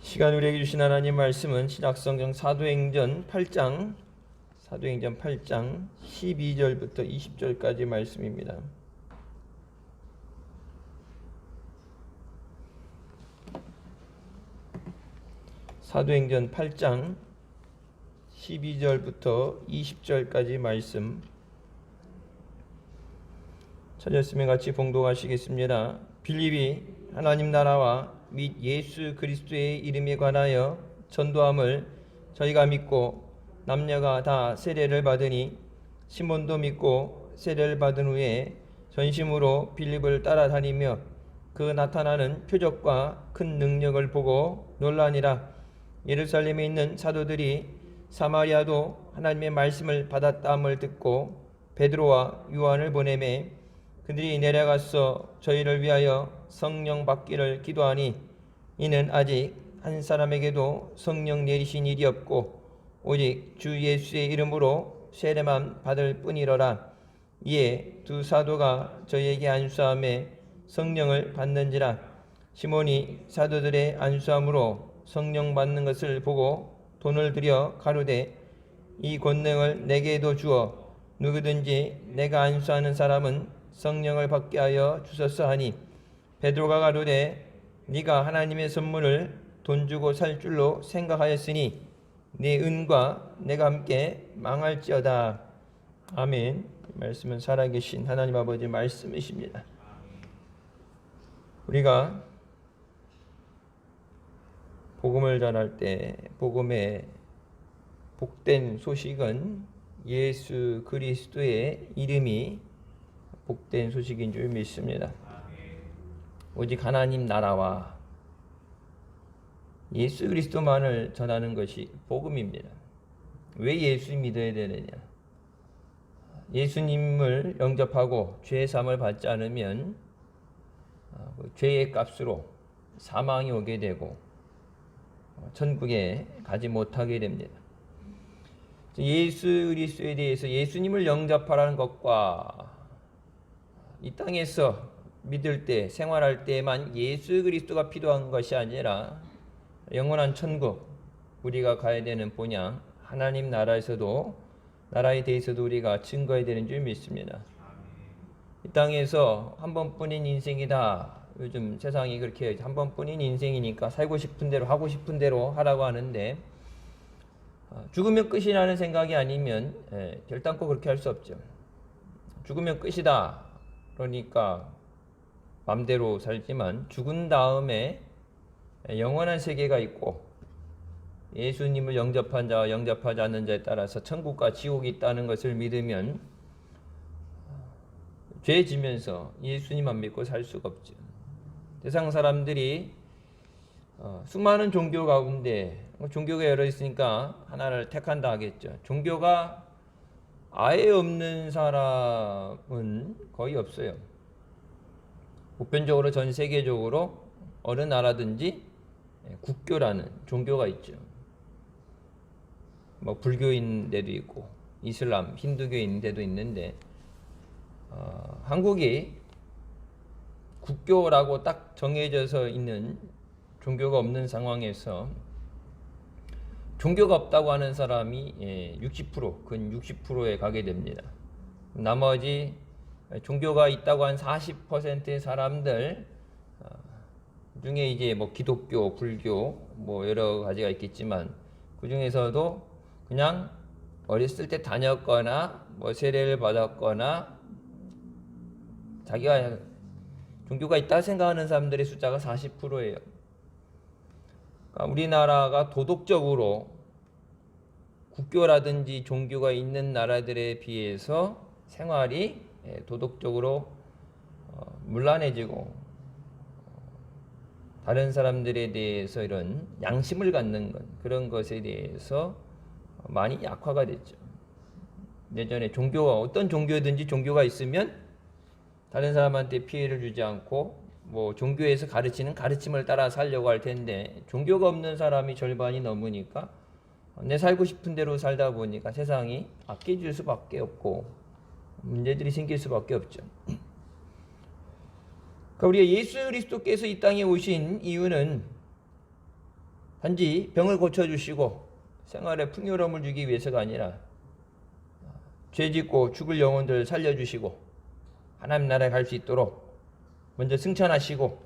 시간 우리에게 주신 하나님 말씀은 신약성경 사도행전 8장 12절부터 20절까지 말씀입니다. 사도행전 8장 12절부터 20절까지 말씀 찾았으면 같이 봉독하시겠습니다. 빌립이 하나님 나라와 및 예수 그리스도의 이름에 관하여 전도함을 저희가 믿고 남녀가 다 세례를 받으니 시몬도 믿고 세례를 받은 후에 전심으로 빌립을 따라다니며 그 나타나는 표적과 큰 능력을 보고 놀라니라. 예루살렘에 있는 사도들이 사마리아도 하나님의 말씀을 받았다함을 듣고 베드로와 요한을 보내매 그들이 내려가서 저희를 위하여 성령 받기를 기도하니 이는 아직 한 사람에게도 성령 내리신 일이 없고 오직 주 예수의 이름으로 세례만 받을 뿐이러라. 이에 두 사도가 저희에게 안수함에 성령을 받는지라. 시몬이 사도들의 안수함으로 성령 받는 것을 보고 돈을 들여 가로되 이 권능을 내게도 주어 누구든지 내가 안수하는 사람은 성령을 받게 하여 주소서 하니 베드로가 가로되 네가 하나님의 선물을 돈 주고 살 줄로 생각하였으니 네 은과 내가 함께 망할지어다. 아멘. 말씀은 살아계신 하나님 아버지 말씀이십니다. 우리가 복음을 전할 때 복음의 복된 소식은 예수 그리스도의 이름이 복된 소식인 줄 믿습니다. 오직 하나님 나라와 예수 그리스도만을 전하는 것이 복음입니다. 왜 예수 믿어야 되느냐? 예수님을 영접하고 죄 사함을 받지 않으면 죄의 값으로 사망이 오게 되고 천국에 가지 못하게 됩니다. 예수 그리스도에 대해서 예수님을 영접하라는 것과 이 땅에서 믿을 때 생활할 때만 예수 그리스도가 필요한 것이 아니라 영원한 천국 우리가 가야 되는 본향 하나님 나라에 대해서도 우리가 증거해야 되는 줄 믿습니다. 이 땅에서 한 번뿐인 인생이다. 요즘 세상이 그렇게 한 번뿐인 인생이니까 살고 싶은 대로 하고 싶은 대로 하라고 하는데 죽으면 끝이라는 생각이 아니면 결단코 그렇게 할 수 없죠. 죽으면 끝이다. 그러니까 맘대로 살지만 죽은 다음에 영원한 세계가 있고 예수님을 영접한 자와 영접하지 않는 자에 따라서 천국과 지옥이 있다는 것을 믿으면 죄 지면서 예수님만 믿고 살 수가 없죠. 세상 사람들이 수많은 종교 가운데 종교가 여러 있으니까 하나를 택한다 하겠죠. 종교가 아예 없는 사람은 거의 없어요. 보편적으로 전 세계적으로 어느 나라든지 국교라는 종교가 있죠. 뭐 불교인 데도 있고 이슬람, 힌두교인 데도 있는데 한국이 국교라고 딱 정해져서 있는 종교가 없는 상황에서 종교가 없다고 하는 사람이 60%, 근 60%에 가게 됩니다. 나머지 종교가 있다고 한 40%의 사람들 중에 이제 뭐 기독교, 불교 뭐 여러 가지가 있겠지만 그 중에서도 그냥 어렸을 때 다녔거나 뭐 세례를 받았거나 자기가 종교가 있다 생각하는 사람들의 숫자가 40%예요. 우리나라가 도덕적으로 국교라든지 종교가 있는 나라들에 비해서 생활이 도덕적으로 문란해지고 다른 사람들에 대해서 이런 양심을 갖는 것 그런 것에 대해서 많이 약화가 됐죠. 예전에 종교가 어떤 종교든지 종교가 있으면 다른 사람한테 피해를 주지 않고 뭐 종교에서 가르치는 가르침을 따라 살려고 할 텐데 종교가 없는 사람이 절반이 넘으니까 내 살고 싶은 대로 살다 보니까 세상이 아껴줄 수밖에 없고 문제들이 생길 수밖에 없죠. 그러니까 우리가 예수 그리스도께서 이 땅에 오신 이유는 단지 병을 고쳐주시고 생활에 풍요로움을 주기 위해서가 아니라 죄짓고 죽을 영혼들 살려주시고 하나님 나라에 갈 수 있도록 먼저 승천하시고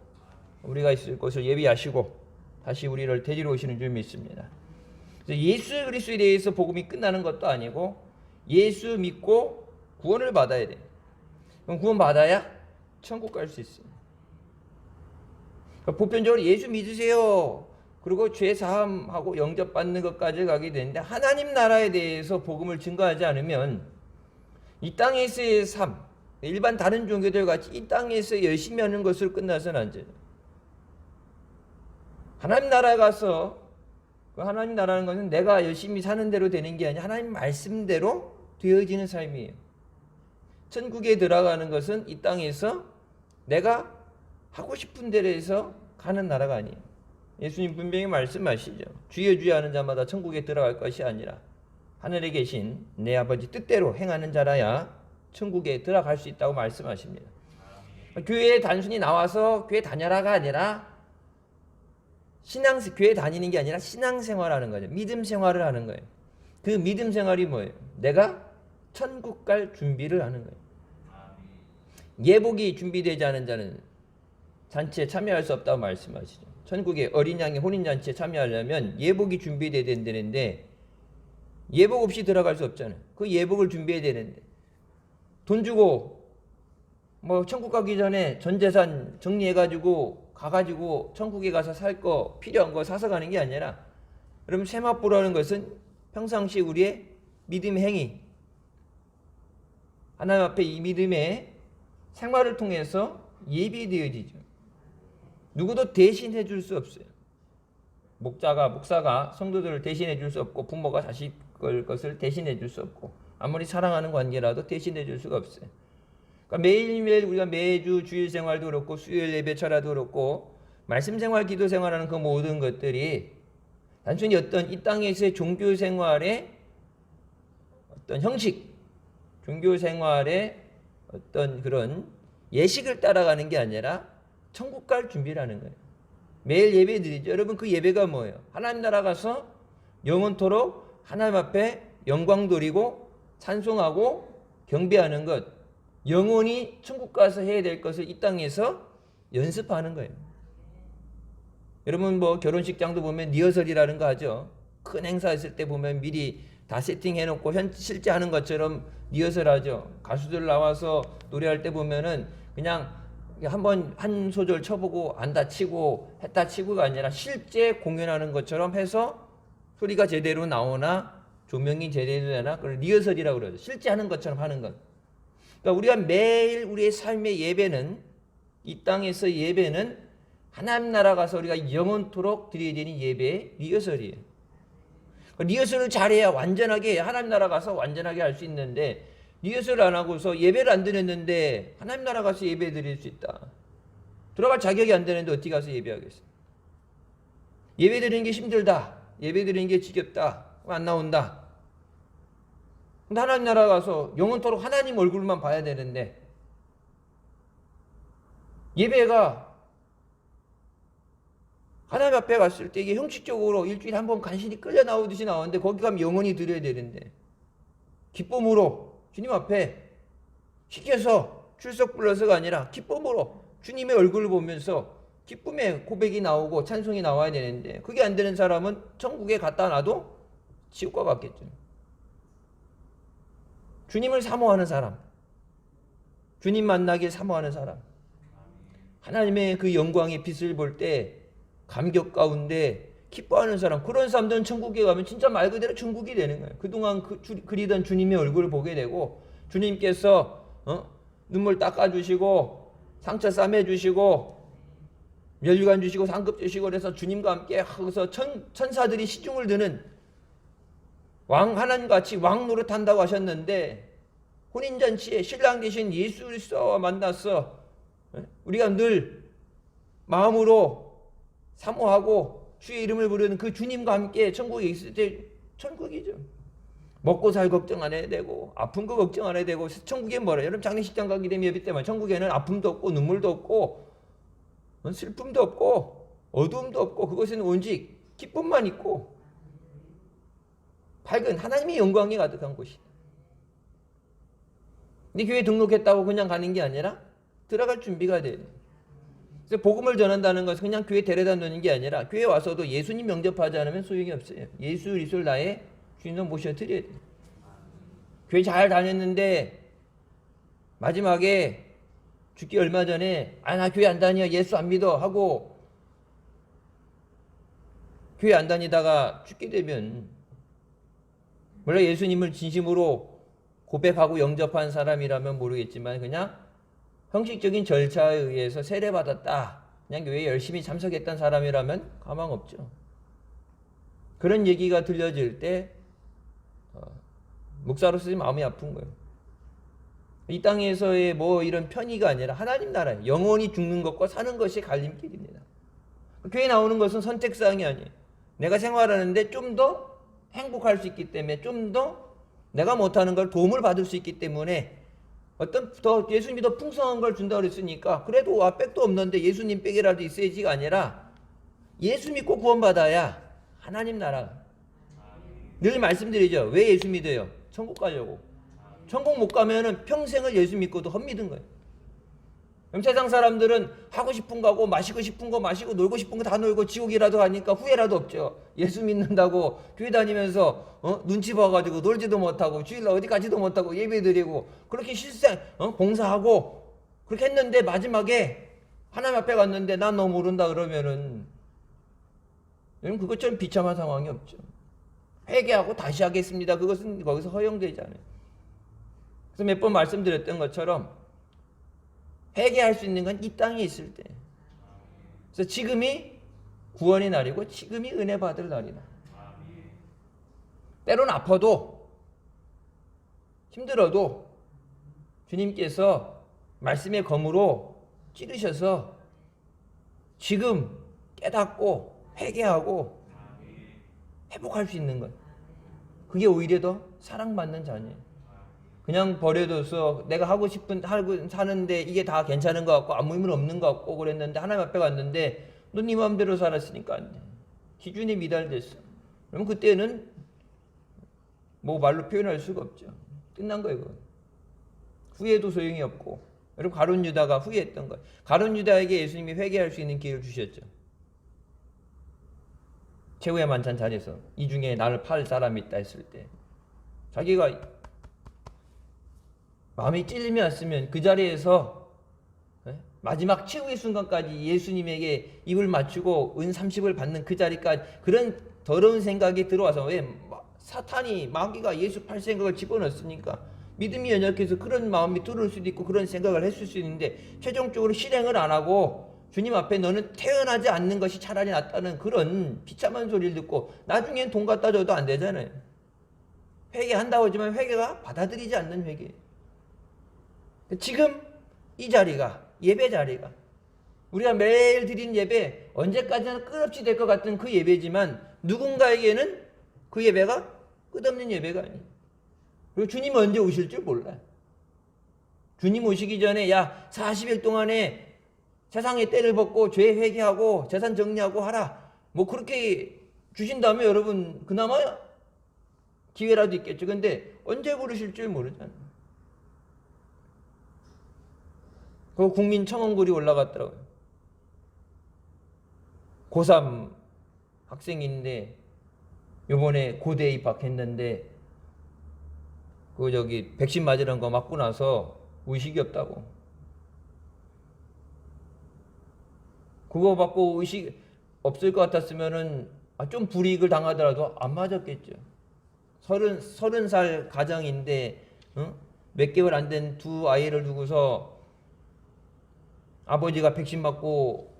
우리가 있을 곳을 예비하시고 다시 우리를 데리러 오시는 줄 믿습니다. 그래서 예수 그리스도에 대해서 복음이 끝나는 것도 아니고 예수 믿고 구원을 받아야 돼요. 그럼 구원 받아야 천국 갈 수 있어요. 그러니까 보편적으로 예수 믿으세요. 그리고 죄 사함하고 영접받는 것까지 가게 되는데 하나님 나라에 대해서 복음을 증거하지 않으면 이 땅에서의 삶, 일반 다른 종교들 같이 이 땅에서 열심히 하는 것으로 끝나서는 안 돼요. 하나님 나라에 가서 하나님 나라는 것은 내가 열심히 사는 대로 되는 게 아니라 하나님 말씀대로 되어지는 삶이에요. 천국에 들어가는 것은 이 땅에서 내가 하고 싶은 대로 해서 가는 나라가 아니에요. 예수님 분명히 말씀하시죠. 주여 주여 하는 자마다 천국에 들어갈 것이 아니라 하늘에 계신 내 아버지 뜻대로 행하는 자라야 천국에 들어갈 수 있다고 말씀하십니다. 교회에 단순히 나와서 교회 다녀라가 아니라 교회 다니는 게 아니라 신앙생활하는 거죠. 믿음 생활을 하는 거예요. 그 믿음 생활이 뭐예요? 내가 천국 갈 준비를 하는 거예요. 예복이 준비되지 않은 자는 잔치에 참여할 수 없다고 말씀하시죠. 천국의 어린 양의 혼인잔치에 참여하려면 예복이 준비돼야 된다는데 예복 없이 들어갈 수 없잖아요. 그 예복을 준비해야 되는데 돈 주고 천국 가기 전에 전 재산 정리해가지고 가가지고 천국에 가서 살 거 필요한 거 사서 가는 게 아니라 여러분 세마포라는 것은 평상시 우리의 믿음 행위 하나님 앞에 이 믿음의 생활을 통해서 예비되어지죠. 누구도 대신해 줄 수 없어요. 목사가 성도들을 대신해 줄 수 없고 부모가 자식 것을 대신해 줄 수 없고 아무리 사랑하는 관계라도 대신해 줄 수가 없어요. 그러니까 매일매일 우리가 매주 주일 생활도 그렇고 수요일 예배 철야도 그렇고 말씀 생활, 기도 생활하는 그 모든 것들이 단순히 어떤 이 땅에서의 종교 생활의 어떤 형식, 종교 생활의 어떤 그런 예식을 따라가는 게 아니라 천국 갈 준비라는 거예요. 매일 예배 드리죠. 여러분 그 예배가 뭐예요? 하나님 나라 가서 영원토록 하나님 앞에 영광 돌리고 찬송하고 경배하는 것, 영원히 천국 가서 해야 될 것을 이 땅에서 연습하는 거예요. 여러분 결혼식장도 보면 리허설이라는 거 하죠. 큰 행사 있을 때 보면 미리 다 세팅해놓고 실제 하는 것처럼 리허설하죠. 가수들 나와서 노래할 때 보면은 그냥 한 소절 쳐보고 안 다치고 했다 치고가 아니라 실제 공연하는 것처럼 해서 소리가 제대로 나오나 조명이 제대로 되나 그걸 리허설이라고 그러죠. 실제 하는 것처럼 하는 것. 그러니까 우리가 매일 우리의 삶의 예배는 이 땅에서 예배는 하나님 나라 가서 우리가 영원토록 드려야 되는 예배의 리허설이에요. 리허설을 잘해야 완전하게 하나님 나라 가서 완전하게 할 수 있는데 리허설을 안 하고서 예배를 안 드렸는데 하나님 나라 가서 예배 드릴 수 있다. 들어갈 자격이 안 되는데 어떻게 가서 예배하겠어요? 예배 드리는 게 힘들다. 예배 드리는 게 지겹다. 안 나온다. 근데 하나님 나라 가서 영원토록 하나님 얼굴만 봐야 되는데 예배가 하나님 앞에 갔을 때 이게 형식적으로 일주일에 한 번 간신히 끌려 나오듯이 나오는데 거기 가면 영원히 드려야 되는데 기쁨으로 주님 앞에 시켜서 출석 불러서가 아니라 기쁨으로 주님의 얼굴을 보면서 기쁨의 고백이 나오고 찬송이 나와야 되는데 그게 안 되는 사람은 천국에 갖다 놔도 지옥과 같겠죠. 주님을 사모하는 사람, 주님 만나길 사모하는 사람, 하나님의 그 영광의 빛을 볼 때 감격 가운데 기뻐하는 사람, 그런 사람들은 천국에 가면 진짜 말 그대로 천국이 되는 거예요. 그동안 그리던 주님의 얼굴을 보게 되고 주님께서 눈물 닦아주시고 상처 싸매주시고 멸류관 주시고 상급 주시고 그래서 주님과 함께 하고서 천사들이 시중을 드는 왕 하나님같이 왕 노릇한다고 하셨는데 혼인잔치에 신랑 되신 예수 그리스도와 만나서 우리가 늘 마음으로 사모하고 주의 이름을 부르는 그 주님과 함께 천국에 있을 때 천국이죠. 먹고 살 걱정 안 해야 되고 아픈 거 걱정 안 해야 되고 천국에 뭐라 여러분 장례식장 가게 되면 예배 때만 천국에는 아픔도 없고 눈물도 없고 슬픔도 없고 어두움도 없고 그것은 오직 기쁨만 있고 밝은 하나님의 영광이 가득한 곳이다. 근데 교회 등록했다고 그냥 가는 게 아니라 들어갈 준비가 돼야 돼. 그래서 복음을 전한다는 것은 그냥 교회 데려다 놓는 게 아니라 교회 와서도 예수님 영접하지 않으면 소용이 없어요. 예수 그리스도를 나의 주인으로 모셔드려야 돼. 교회 잘 다녔는데 마지막에 죽기 얼마 전에 나 교회 안 다녀, 예수 안 믿어 하고 교회 안 다니다가 죽게 되면, 물론 예수님을 진심으로 고백하고 영접한 사람이라면 모르겠지만 그냥 형식적인 절차에 의해서 세례받았다, 그냥 교회에 열심히 참석했던 사람이라면 가망 없죠. 그런 얘기가 들려질 때 목사로서 마음이 아픈 거예요. 이 땅에서의 뭐 이런 편의가 아니라 하나님 나라에 영원히 죽는 것과 사는 것이 갈림길입니다. 교회 나오는 것은 선택사항이 아니에요. 내가 생활하는데 좀 더 행복할 수 있기 때문에, 좀 더 내가 못하는 걸 도움을 받을 수 있기 때문에, 어떤 더 예수님이 더 풍성한 걸 준다고 그랬으니까 그래도 백도 없는데 예수님 백이라도 있어야지가 아니라 예수 믿고 구원받아야 하나님 나라. 늘 말씀드리죠. 왜 예수 믿어요? 천국 가려고. 천국 못 가면은 평생을 예수 믿고도 헛믿은 거예요. 그럼 세상 사람들은 하고 싶은 거 하고 마시고 싶은 거 마시고 놀고 싶은 거 다 놀고 지옥이라도 가니까 후회라도 없죠. 예수 믿는다고 교회 다니면서 눈치 봐가지고 놀지도 못하고 주일날 어디 가지도 못하고 예배드리고 그렇게 실생 봉사하고 그렇게 했는데 마지막에 하나님 앞에 갔는데 난 너 모른다 그러면은 그것처럼 비참한 상황이 없죠. 회개하고 다시 하겠습니다. 그것은 거기서 허용되지 않아요. 그래서 몇 번 말씀드렸던 것처럼 회개할 수 있는 건 이 땅에 있을 때. 그래서 지금이 구원의 날이고 지금이 은혜 받을 날이다. 때로는 아파도 힘들어도 주님께서 말씀의 검으로 찌르셔서 지금 깨닫고 회개하고 회복할 수 있는 것. 그게 오히려 더 사랑받는 자녀예요. 그냥 버려둬서 내가 하고 사는데 이게 다 괜찮은 것 같고 아무 의미 없는 것 같고 그랬는데 하나님 앞에 갔는데 너 네 마음대로 살았으니까 안 돼. 기준이 미달됐어. 그러면 그때는 뭐 말로 표현할 수가 없죠. 끝난 거예요. 그건. 후회도 소용이 없고. 여러분 가룟 유다가 후회했던 거예요. 가룟 유다에게 예수님이 회개할 수 있는 기회를 주셨죠. 최후의 만찬 자리에서 이 중에 나를 팔 사람이 있다 했을 때 자기가 마음이 찔리면 왔으면 그 자리에서 마지막 최후의 순간까지 예수님에게 입을 맞추고 은 30을 받는 그 자리까지 그런 더러운 생각이 들어와서, 왜 사탄이 마귀가 예수 팔 생각을 집어넣었으니까 믿음이 연약해서 그런 마음이 들어올 수도 있고 그런 생각을 했을 수 있는데 최종적으로 실행을 안 하고 주님 앞에 너는 태어나지 않는 것이 차라리 낫다는 그런 비참한 소리를 듣고 나중엔 돈 갖다 줘도 안 되잖아요. 회개한다고 하지만 회개가 받아들이지 않는 회개. 지금 이 자리가, 예배 자리가 우리가 매일 드린 예배 언제까지나 끝없이 될 것 같은 그 예배지만 누군가에게는 그 예배가 끝없는 예배가 아니에요. 그리고 주님 언제 오실 줄 몰라요. 주님 오시기 전에 40일 동안에 세상의 때를 벗고 죄 회개하고 재산 정리하고 하라, 뭐 그렇게 주신다면 여러분 그나마 기회라도 있겠죠. 근데 언제 부르실 줄 모르잖아요. 그 국민 청원글이 올라갔더라고요. 고3 학생인데 요번에 고대에 입학했는데 백신 맞으는 거 맞고 나서 의식이 없다고. 그거 받고 의식 없을 것 같았으면은 좀 불이익을 당하더라도 안 맞았겠죠. 30살 가정인데 몇 개월 안 된 두 아이를 두고서 아버지가 백신 맞고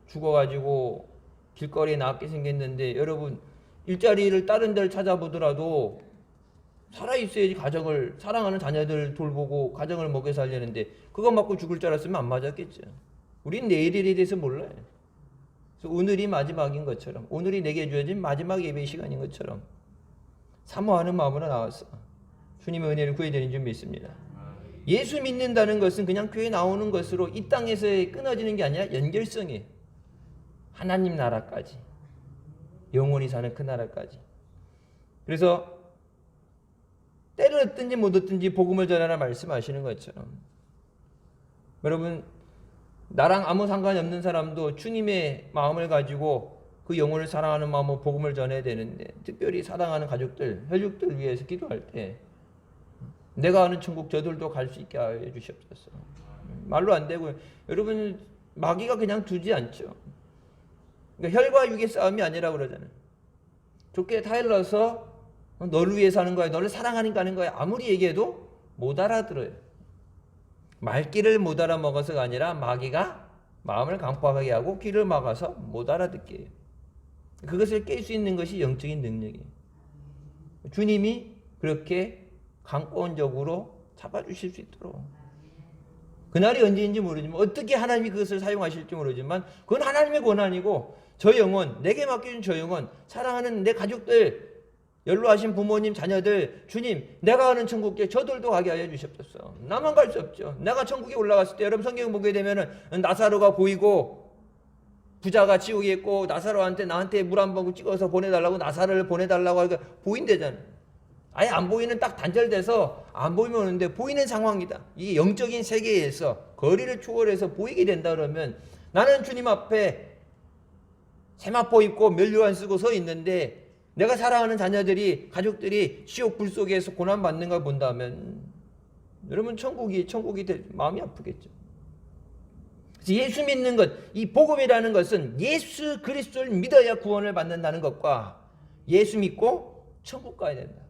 죽어가지고 길거리에 나왔게 생겼는데, 여러분 일자리를 다른 데를 찾아보더라도 살아있어야지 가정을, 사랑하는 자녀들 돌보고 가정을 먹여 살려는데 그거 맞고 죽을 줄 알았으면 안 맞았겠죠. 우린 내일에 대해서 몰라요. 그래서 오늘이 마지막인 것처럼, 오늘이 내게 주어진 마지막 예배 시간인 것처럼 사모하는 마음으로 나왔어. 주님의 은혜를 구해드리는 줄 믿습니다. 예수 믿는다는 것은 그냥 교회 나오는 것으로 이 땅에서 끊어지는 게 아니라 연결성이에요. 하나님 나라까지. 영원히 사는 그 나라까지. 그래서 때를 얻든지 못 얻든지 복음을 전하라 말씀하시는 것처럼, 여러분, 나랑 아무 상관이 없는 사람도 주님의 마음을 가지고 그 영혼을 사랑하는 마음으로 복음을 전해야 되는데, 특별히 사랑하는 가족들, 혈육들 위해서 기도할 때 내가 아는 천국 저들도 갈 수 있게 하여 주시옵소서. 말로 안 되고요. 여러분, 마귀가 그냥 두지 않죠. 그러니까 혈과 육의 싸움이 아니라 그러잖아요. 좋게 타일러서 너를 위해서 하는 거야, 너를 사랑하니까 하는 거야, 아무리 얘기해도 못 알아들어요. 말귀를 못 알아먹어서가 아니라 마귀가 마음을 강팍하게 하고 귀를 막아서 못 알아듣게 해요. 그것을 깰 수 있는 것이 영적인 능력이에요. 주님이 그렇게 강권적으로 잡아주실 수 있도록, 그날이 언제인지 모르지만, 어떻게 하나님이 그것을 사용하실지 모르지만, 그건 하나님의 권한이고, 저 영혼, 내게 맡겨준 저 영혼, 사랑하는 내 가족들, 연로하신 부모님, 자녀들, 주님, 내가 가는 천국에 저들도 가게 하여 주시옵소서. 나만 갈 수 없죠. 내가 천국에 올라갔을 때, 여러분 성경 보게 되면은 나사로가 보이고 부자가 지옥에 있고, 나사로한테 나한테 물 한 방울 찍어서 보내달라고, 나사로를 보내달라고 하니까 보인대잖아요. 아예 안 보이는, 딱 단절돼서 안 보이면 오는데 보이는 상황이다. 이게 영적인 세계에서 거리를 초월해서 보이게 된다 그러면, 나는 주님 앞에 세마포 입고 면류관 쓰고 서 있는데 내가 사랑하는 자녀들이, 가족들이 지옥 불 속에서 고난받는 걸 본다면, 여러분 천국이 마음이 아프겠죠. 그래서 예수 믿는 것, 이 복음이라는 것은 예수 그리스도를 믿어야 구원을 받는다는 것과 예수 믿고 천국 가야 된다,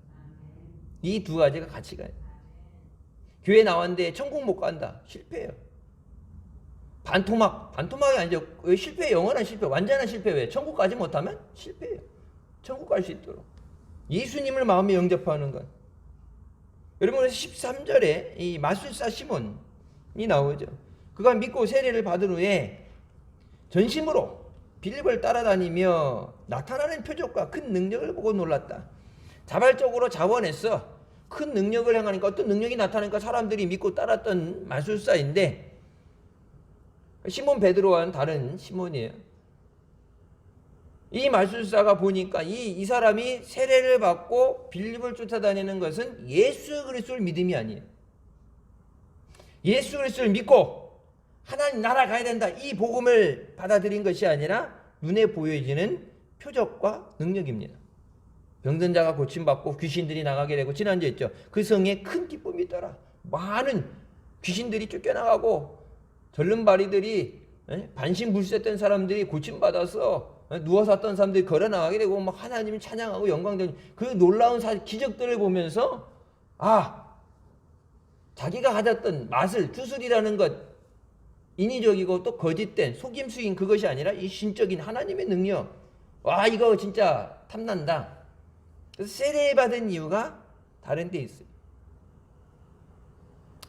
이 두 가지가 같이 가요. 교회 나왔는데 천국 못 간다, 실패해요. 반토막이 아니죠. 실패, 영원한 실패, 완전한 실패. 왜? 천국 가지 못하면 실패해요. 천국 갈 수 있도록 예수님을 마음에 영접하는 것. 여러분, 13절에 이 마술사 시몬이 나오죠. 그가 믿고 세례를 받은 후에 전심으로 빌립을 따라다니며 나타나는 표적과 큰 능력을 보고 놀랐다. 자발적으로 자원했어. 큰 능력을 행하니까, 어떤 능력이 나타나니까 사람들이 믿고 따랐던 마술사인데, 시몬 베드로와는 다른 시몬이에요. 이 마술사가 보니까 이 사람이 세례를 받고 빌립을 쫓아다니는 것은 예수 그리스도를 믿음이 아니에요. 예수 그리스도를 믿고 하나님 나라 가야 된다, 이 복음을 받아들인 것이 아니라 눈에 보여지는 표적과 능력입니다. 병든 자가 고침받고 귀신들이 나가게 되고, 지난주에 했죠. 그 성에 큰 기쁨이 있더라. 많은 귀신들이 쫓겨나가고, 절름발이들이, 반신불수했던 사람들이 고침받아서 누워서 왔던 사람들이 걸어 나가게 되고, 막 하나님을 찬양하고 영광되는 그 놀라운 기적들을 보면서, 자기가 가졌던 맛을, 주술이라는 것, 인위적이고 또 거짓된 속임수인 그것이 아니라 이 신적인 하나님의 능력, 이거 진짜 탐난다. 그래서 세례 받은 이유가 다른 데 있어요.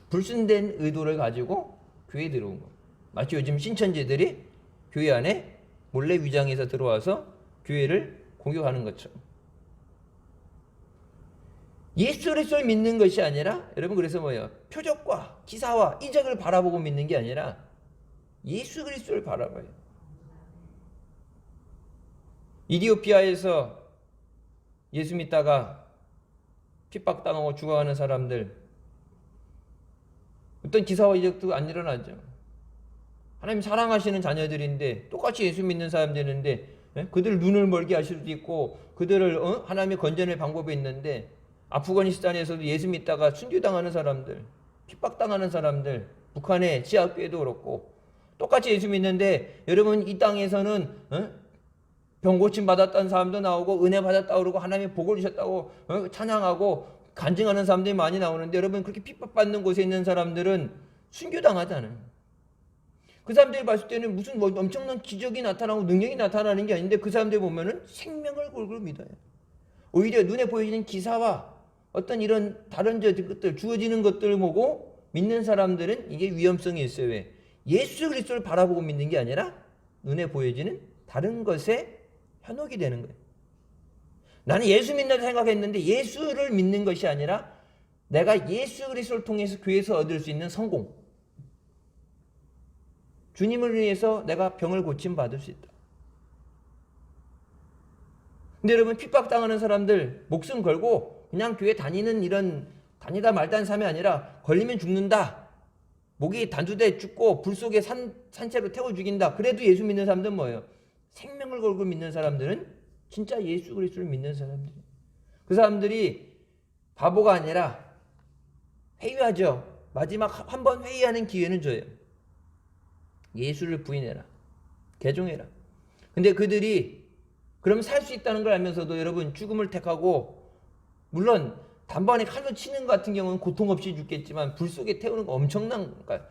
불순된 의도를 가지고 교회에 들어온 거예요. 마치 요즘 신천지들이 교회 안에 몰래 위장해서 들어와서 교회를 공격하는 것처럼. 예수 그리스도를 믿는 것이 아니라, 여러분, 그래서 뭐예요? 표적과 기사와 이적을 바라보고 믿는 게 아니라 예수 그리스도를 바라봐요. 이디오피아에서 예수 믿다가 핍박당하고 죽어가는 사람들, 어떤 기사와 이적도 안 일어나죠. 하나님 사랑하시는 자녀들인데 똑같이 예수 믿는 사람들인데, 그들 눈을 멀게 하실 수도 있고, 그들을 하나님의 건져낼 방법이 있는데, 아프가니스탄에서도 예수 믿다가 순교당하는 사람들, 핍박당하는 사람들, 북한의 지하교회도 그렇고 똑같이 예수 믿는데, 여러분 이 땅에서는 병 고침 받았다는 사람도 나오고, 은혜 받았다고 그러고, 하나님의 복을 주셨다고 찬양하고 간증하는 사람들이 많이 나오는데, 여러분 그렇게 핍박받는 곳에 있는 사람들은 순교당하잖아요. 그 사람들이 봤을 때는 무슨 엄청난 기적이 나타나고 능력이 나타나는 게 아닌데, 그 사람들 보면은 생명을 걸고 믿어요. 오히려 눈에 보여지는 기사와 어떤 이런 다른 것들, 주어지는 것들을 보고 믿는 사람들은 이게 위험성이 있어요. 왜? 예수 그리스도를 바라보고 믿는 게 아니라 눈에 보여지는 다른 것에 현혹이 되는 거예요. 나는 예수 믿는다 생각했는데, 예수를 믿는 것이 아니라 내가 예수 그리스도를 통해서 교회에서 얻을 수 있는 성공, 주님을 위해서 내가 병을 고침받을 수 있다. 근데 여러분, 핍박당하는 사람들 목숨 걸고 그냥 교회 다니는 이런 다니다 말다는 삶이 아니라 걸리면 죽는다, 목이 단두대 죽고 불 속에 산채로 태워 죽인다, 그래도 예수 믿는 사람들은 뭐예요? 생명을 걸고 믿는 사람들은 진짜 예수 그리스도를 믿는 사람들이에요. 그 사람들이 바보가 아니라 회의하죠. 마지막 한 번 회의하는 기회는 줘요. 예수를 부인해라, 개종해라. 근데 그들이 그러면 살 수 있다는 걸 알면서도 여러분, 죽음을 택하고, 물론 단번에 칼로 치는 것 같은 경우는 고통 없이 죽겠지만 불 속에 태우는 거 엄청난, 그러니까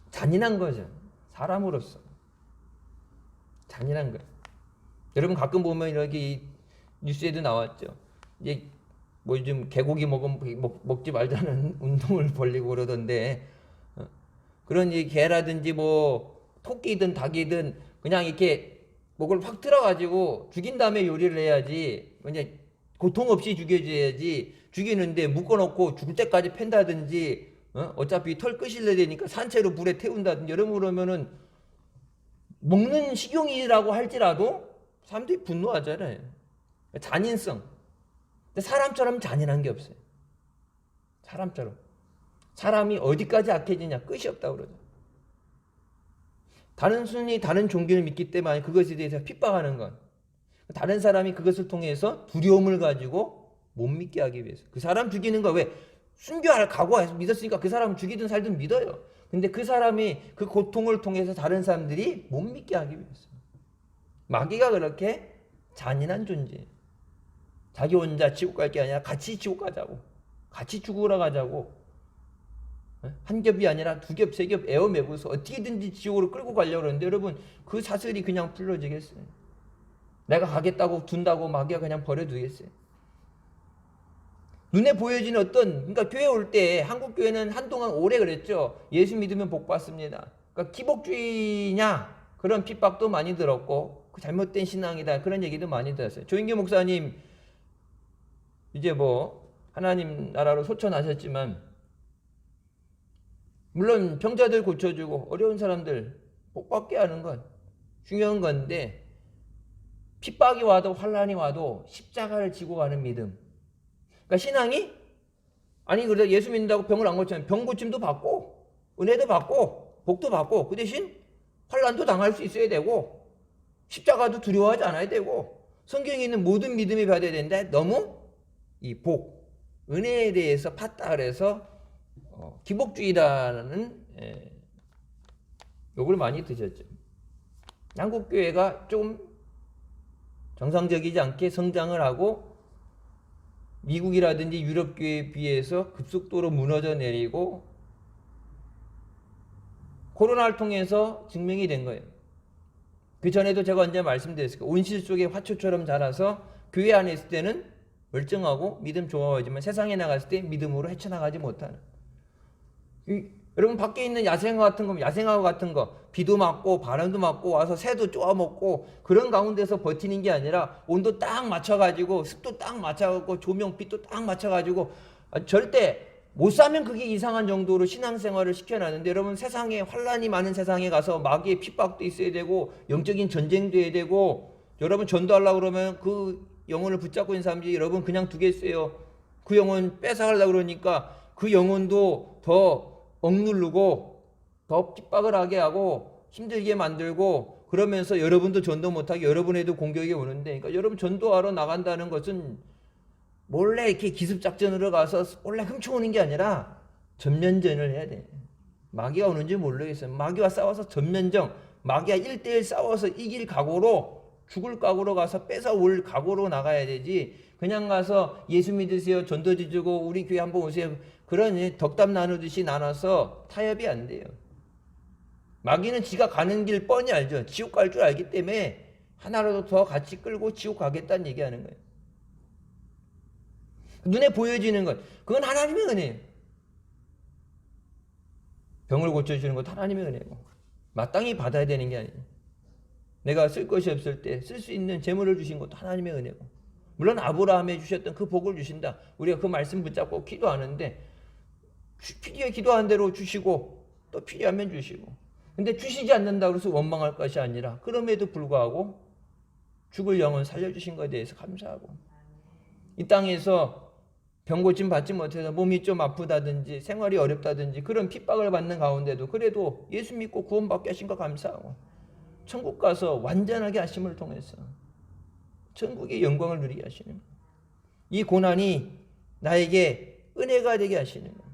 잔인한 거죠. 사람으로서 잔인한 거예요. 여러분, 가끔 보면 이렇게 뉴스에도 나왔죠. 이제 뭐 요즘 개고기 먹지 말자는 운동을 벌리고 그러던데, 그런 이 개라든지 뭐 토끼든 닭이든 그냥 이렇게 목을 확 틀어가지고 죽인 다음에 요리를 해야지, 그냥 고통 없이 죽여줘야지. 죽이는데 묶어놓고 죽을 때까지 팬다든지, 어차피 털 끄실래야 되니까 산채로 불에 태운다든지, 여러분, 그러면은 먹는 식용이라고 할지라도 사람들이 분노하잖아요. 잔인성. 근데 사람처럼 잔인한 게 없어요. 사람처럼. 사람이 어디까지 악해지냐, 끝이 없다고 그러죠. 다른 종교를 믿기 때문에 그것에 대해서 핍박하는 건, 다른 사람이 그것을 통해서 두려움을 가지고 못 믿게 하기 위해서. 그 사람 죽이는 거, 왜? 순교할 각오해서 믿었으니까 그 사람 죽이든 살든 믿어요. 근데 그 사람이 그 고통을 통해서 다른 사람들이 못 믿게 하기 위해서. 마귀가 그렇게 잔인한 존재예요. 자기 혼자 지옥 갈 게 아니라 같이 지옥 가자고, 같이 죽으러 가자고, 한 겹이 아니라 두 겹, 세 겹 에워매고서 어떻게든지 지옥으로 끌고 가려고 그러는데, 여러분, 그 사슬이 그냥 풀려지겠어요? 내가 가겠다고 둔다고 마귀가 그냥 버려두겠어요? 눈에 보여지는 그러니까 교회 올 때, 한국 교회는 한동안 오래 그랬죠. 예수 믿으면 복 받습니다. 그러니까 기복주의냐, 그런 핍박도 많이 들었고, 잘못된 신앙이다, 그런 얘기도 많이 들었어요. 조인규 목사님 이제 뭐 하나님 나라로 소천하셨지만, 물론 병자들 고쳐주고 어려운 사람들 복받게 하는 건 중요한 건데, 핍박이 와도 환란이 와도 십자가를 지고 가는 믿음. 그러니까 신앙이, 아니 그래서 예수 믿는다고 병을 안 고치면 병 고침도 받고 은혜도 받고 복도 받고, 그 대신 환란도 당할 수 있어야 되고 십자가도 두려워하지 않아야 되고, 성경에 있는 모든 믿음이 받아야 되는데, 너무 이 복, 은혜에 대해서 팠다 그래서 기복주의다라는 욕을 많이 드셨죠. 한국 교회가 좀 정상적이지 않게 성장을 하고 미국이라든지 유럽 교회에 비해서 급속도로 무너져 내리고, 코로나를 통해서 증명이 된 거예요. 그 전에도 제가 언제 말씀드렸을까? 온실 속에 화초처럼 자라서 교회 안에 있을 때는 멀쩡하고 믿음 좋아하지만 세상에 나갔을 때 믿음으로 헤쳐나가지 못하는. 여러분, 밖에 있는 야생화 같은 거 비도 맞고 바람도 맞고 와서 새도 쪼아먹고, 그런 가운데서 버티는 게 아니라 온도 딱 맞춰가지고 습도 딱 맞춰가지고 조명 빛도 딱 맞춰가지고, 절대 못 사면 그게 이상한 정도로 신앙생활을 시켜놨는데, 여러분, 세상에 환란이 많은 세상에 가서 마귀의 핍박도 있어야 되고 영적인 전쟁도 해야 되고, 여러분 전도하려고 그러면 그 영혼을 붙잡고 있는 사람들이 여러분 그냥 두겠어요? 그 영혼 뺏어가려고 그러니까 그 영혼도 더 억누르고 더 핍박을 하게 하고 힘들게 만들고, 그러면서 여러분도 전도 못하게 여러분에도 공격이 오는데, 그러니까 여러분 전도하러 나간다는 것은 몰래 이렇게 기습작전으로 가서 몰래 훔쳐오는 게 아니라 전면전을 해야 돼. 마귀가 오는지 모르겠어요. 마귀와 싸워서 전면전, 마귀와 1대1 싸워서 이길 각오로, 죽을 각오로 가서 뺏어올 각오로 나가야 되지, 그냥 가서 예수 믿으세요, 전도지 주고 우리 교회 한번 오세요, 그런 덕담 나누듯이 나눠서 타협이 안 돼요. 마귀는 지가 가는 길 뻔히 알죠. 지옥 갈 줄 알기 때문에 하나라도 더 같이 끌고 지옥 가겠다는 얘기하는 거예요. 눈에 보여지는 것, 그건 하나님의 은혜예요. 병을 고쳐주는 것도 하나님의 은혜고, 마땅히 받아야 되는 게 아니에요. 내가 쓸 것이 없을 때 쓸 수 있는 재물을 주신 것도 하나님의 은혜고, 물론 아브라함에 주셨던 그 복을 주신다, 우리가 그 말씀 붙잡고 기도하는데, 필요해 기도한 대로 주시고 또 필요하면 주시고, 근데 주시지 않는다 그래서 원망할 것이 아니라, 그럼에도 불구하고 죽을 영혼 살려주신 것에 대해서 감사하고, 이 땅에서 병고침 받지 못해서 몸이 좀 아프다든지 생활이 어렵다든지 그런 핍박을 받는 가운데도 그래도 예수 믿고 구원받게 하신 거 감사하고, 천국 가서 완전하게 하심을 통해서 천국의 영광을 누리게 하시는 거예요. 이 고난이 나에게 은혜가 되게 하시는 거예요.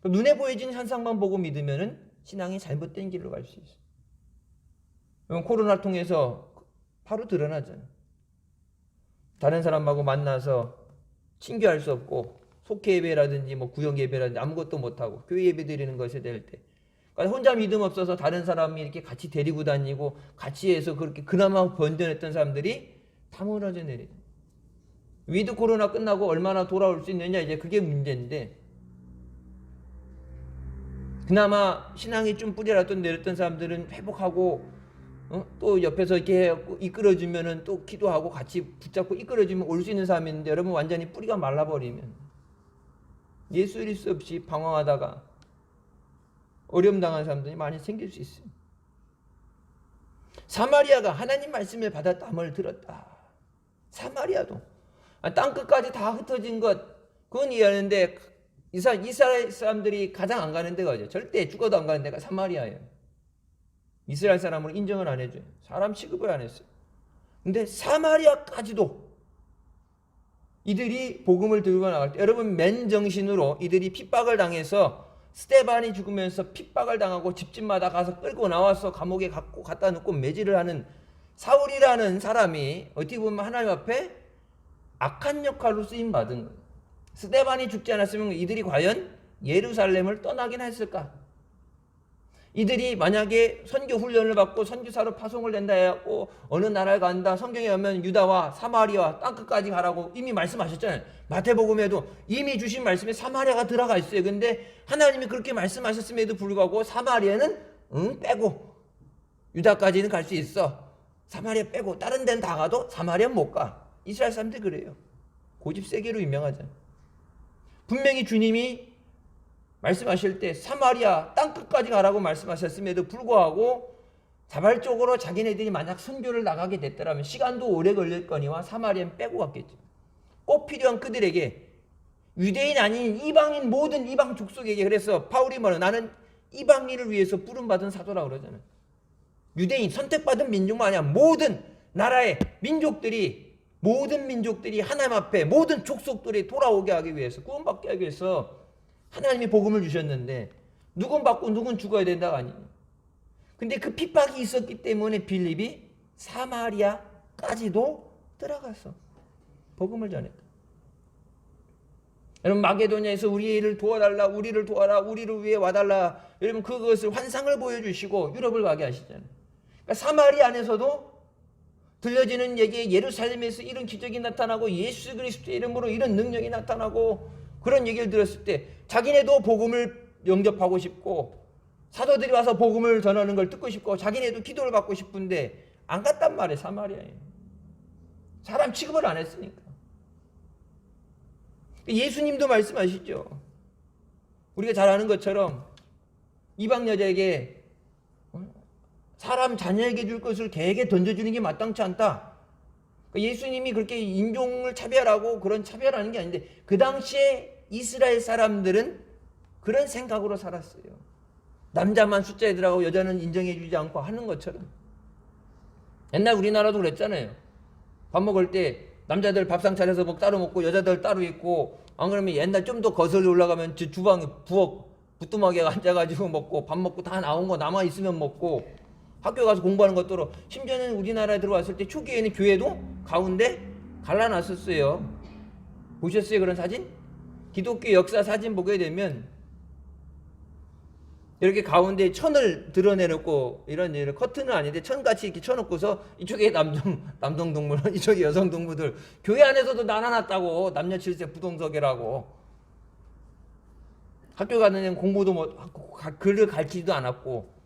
눈에 보여진 현상만 보고 믿으면 신앙이 잘못된 길로 갈 수 있어요. 코로나를 통해서 바로 드러나잖아요. 다른 사람하고 만나서 친교할 수 없고, 속회 예배라든지 구역 예배라든지 아무것도 못하고 교회 예배 드리는 것에 대할 때, 그러니까 혼자 믿음 없어서 다른 사람이 이렇게 같이 데리고 다니고 같이 해서 그렇게 그나마 번전했던 사람들이 다 무너져 내려요. 위드 코로나 끝나고 얼마나 돌아올 수 있느냐, 이제 그게 문제인데, 그나마 신앙이 좀 뿌리라도 내렸던 사람들은 회복하고, 또 옆에서 이렇게 이끌어주면은 또 기도하고 같이 붙잡고 이끌어주면 올 수 있는 사람이 있는데, 여러분 완전히 뿌리가 말라버리면 예수 드릴 수 없이 방황하다가 어려움 당한 사람들이 많이 생길 수 있어요. 사마리아가 하나님 말씀을 받아 땀을 들었다. 사마리아도 땅끝까지 다 흩어진 것, 그건 이해하는데 이스라엘 사람들이 가장 안 가는 데가 어디예요? 절대 죽어도 안 가는 데가 사마리아예요. 이스라엘 사람으로 인정을 안 해줘요. 사람 취급을 안 했어요. 근데 사마리아까지도 이들이 복음을 들고 나갈 때, 여러분 맨정신으로 이들이 핍박을 당해서 스데반이 죽으면서 핍박을 당하고 집집마다 가서 끌고 나와서 감옥에 갖다 놓고 매질을 하는 사울이라는 사람이 어떻게 보면 하나님 앞에 악한 역할로 쓰임 받은 거예요. 스데반이 죽지 않았으면 이들이 과연 예루살렘을 떠나긴 했을까? 이들이 만약에 선교 훈련을 받고 선교사로 파송을 된다 해갖고 어느 나라에 간다, 성경에 오면 유다와 사마리아 땅끝까지 가라고 이미 말씀하셨잖아요. 마태복음에도 이미 주신 말씀에 사마리아가 들어가 있어요. 근데 하나님이 그렇게 말씀하셨음에도 불구하고 사마리아는 빼고, 유다까지는 갈 수 있어, 사마리아 빼고 다른 데는 다 가도 사마리아는 못 가. 이스라엘 사람들 그래요. 고집 세게로 유명하잖아요. 분명히 주님이 말씀하실 때 사마리아 땅끝까지 가라고 말씀하셨음에도 불구하고 자발적으로 자기네들이 만약 선교를 나가게 됐더라면 시간도 오래 걸릴거니와 사마리아는 빼고 갔겠죠. 꼭 필요한 그들에게, 유대인 아닌 이방인 모든 이방 족속에게. 그래서 바울이 말하는, 나는 이방인을 위해서 부름받은 사도라고 그러잖아요. 유대인, 선택받은 민족만 아니라 모든 나라의 민족들이, 모든 민족들이 하나님 앞에 모든 족속들이 돌아오게 하기 위해서, 구원받게 하기 위해서 하나님이 복음을 주셨는데, 누군 받고 누군 죽어야 된다가 아니에요. 근데 그 핍박이 있었기 때문에 빌립이 사마리아까지도 들어가서 복음을 전했다. 여러분, 마게도냐에서 우리를 도와달라, 우리를 도와라, 우리를 위해 와달라, 여러분 그것을 환상을 보여주시고 유럽을 가게 하시잖아요. 그러니까 사마리아 안에서도 들려지는 얘기에 예루살렘에서 이런 기적이 나타나고 예수 그리스도의 이름으로 이런 능력이 나타나고, 그런 얘기를 들었을 때 자기네도 복음을 영접하고 싶고, 사도들이 와서 복음을 전하는 걸 듣고 싶고, 자기네도 기도를 받고 싶은데 안 갔단 말이에요. 사마리아에 사람 취급을 안 했으니까. 예수님도 말씀하시죠. 우리가 잘 아는 것처럼 이방 여자에게 사람 자녀에게 줄 것을 개에게 던져주는 게 마땅치 않다. 예수님이 그렇게 인종을 차별하고 그런 차별하는 게 아닌데, 그 당시에 이스라엘 사람들은 그런 생각으로 살았어요. 남자만 숫자에 들어가고 여자는 인정해주지 않고 하는 것처럼. 옛날 우리나라도 그랬잖아요. 밥 먹을 때 남자들 밥상 차려서 따로 먹고 여자들 따로 있고, 안 그러면 옛날 좀 더 거슬러 올라가면 주방에 부뚜막에 앉아가지고 먹고, 밥 먹고 다 나온 거 남아있으면 먹고, 학교 가서 공부하는 것도, 심지어는 우리나라에 들어왔을 때 초기에는 교회도 가운데 갈라놨었어요. 보셨어요, 그런 사진? 기독교 역사 사진 보게 되면 이렇게 가운데 천을 드러내놓고, 이런 커튼은 아닌데 천같이 이렇게 쳐놓고서 이쪽에 남성 동물, 이쪽에 여성 동물들, 교회 안에서도 나눠놨다고. 남녀 칠색 부동석이라고. 학교 가는 애는 공부도 글을 가르치지도 않았고,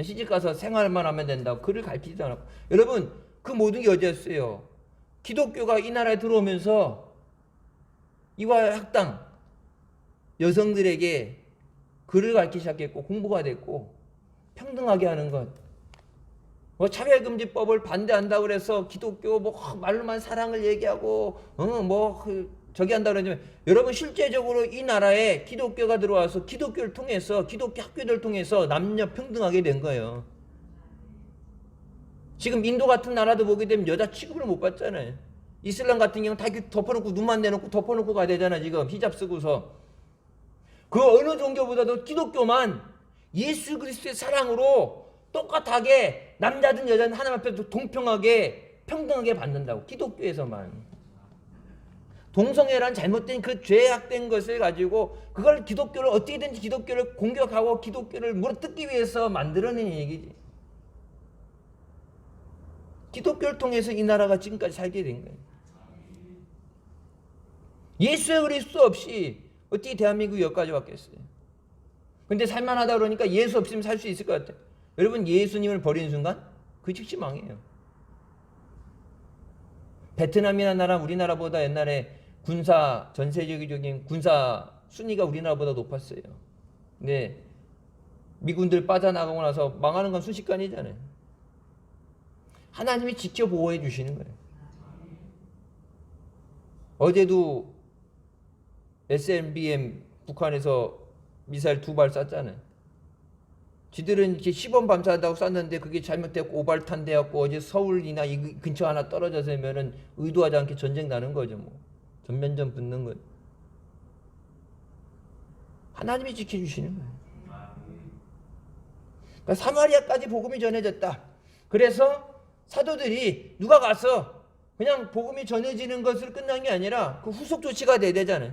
시집 가서 생활만 하면 된다고 글을 가르치지도 않았고. 여러분, 그 모든 게 어디였어요? 기독교가 이 나라에 들어오면서 이화 학당 여성들에게 글을 가르치기 시작했고, 공부가 됐고, 평등하게 하는 것. 뭐 차별금지법을 반대한다고 그래서 기독교 뭐 말로만 사랑을 얘기하고 저기 한다 그러지만 여러분 실제적으로 이 나라에 기독교가 들어와서 기독교를 통해서 기독교 학교들을 통해서 남녀 평등하게 된 거예요. 지금 인도 같은 나라도 보게 되면 여자 취급을 못 받잖아요. 이슬람 같은 경우는 다 덮어놓고 눈만 내놓고 덮어놓고 가야 되잖아. 지금 히잡 쓰고서. 그 어느 종교보다도 기독교만 예수 그리스도의 사랑으로 똑같하게 남자든 여자든 하나님 앞에서 동평하게 평등하게 받는다고. 기독교에서만. 동성애란 잘못된 그 죄악된 것을 가지고 그걸 기독교를 어떻게든지 기독교를 공격하고 기독교를 물어뜯기 위해서 만들어낸 얘기지. 기독교를 통해서 이 나라가 지금까지 살게 된 거예요. 예수 그리스도 없이 어떻게 대한민국이 여기까지 왔겠어요? 근데 살만하다 그러니까 예수 없으면 살 수 있을 것 같아요. 여러분 예수님을 버리는 순간 그 즉시 망해요. 베트남이나 나라 우리나라보다 옛날에 군사 전세적인 군사 순위가 우리나라보다 높았어요. 근데 미군들 빠져나가고 나서 망하는 건 순식간이잖아요. 하나님이 지켜 보호해 주시는 거예요. 어제도 SLBM 북한에서 미사일 2발 쐈잖아요. 지들은 이렇게 시범 밤사다고 쐈는데 그게 잘못되고 오발탄 되었고 어제 서울이나 이 근처 하나 떨어져서면은 의도하지 않게 전쟁 나는 거죠. 뭐 전면전 붙는 거예요. 하나님이 지켜주시는 거예요. 그러니까 사마리아까지 복음이 전해졌다. 그래서 사도들이 누가 가서 그냥 복음이 전해지는 것을 끝난 게 아니라 그 후속 조치가 돼야 되잖아요.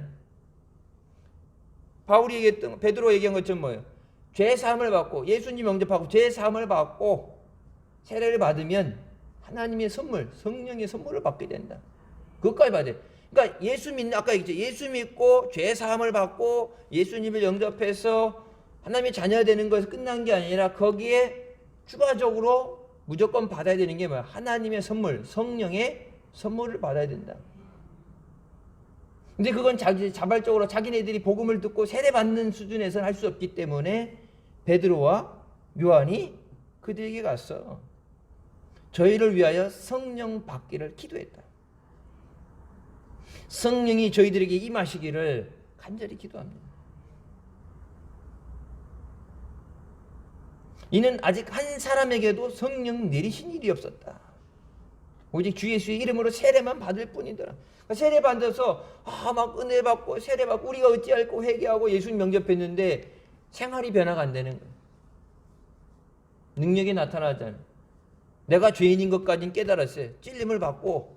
바울이 얘기했던 베드로 얘기한 것처럼 뭐예요? 죄 사함을 받고 예수님 영접하고 죄 사함을 받고 세례를 받으면 하나님의 선물, 성령의 선물을 받게 된다. 그것까지 받아야 돼. 그러니까 예수 믿는 아까 얘기했죠. 예수 믿고 죄 사함을 받고 예수님을 영접해서 하나님의 자녀가 되는 것이 끝난 게 아니라 거기에 추가적으로 무조건 받아야 되는 게 뭐야? 하나님의 선물, 성령의 선물을 받아야 된다. 근데 그건 자발적으로 자기네들이 복음을 듣고 세례받는 수준에서는 할 수 없기 때문에 베드로와 요한이 그들에게 가서 저희를 위하여 성령 받기를 기도했다. 성령이 저희들에게 임하시기를 간절히 기도합니다. 이는 아직 한 사람에게도 성령 내리신 일이 없었다. 오직 주 예수의 이름으로 세례만 받을 뿐이더라. 그러니까 세례 받아서 막 은혜 받고 세례 받고 우리가 어찌할꼬 회개하고 예수님 영접했는데 생활이 변화가 안 되는 거예요. 능력이 나타나잖아요. 내가 죄인인 것까지는 깨달았어요. 찔림을 받고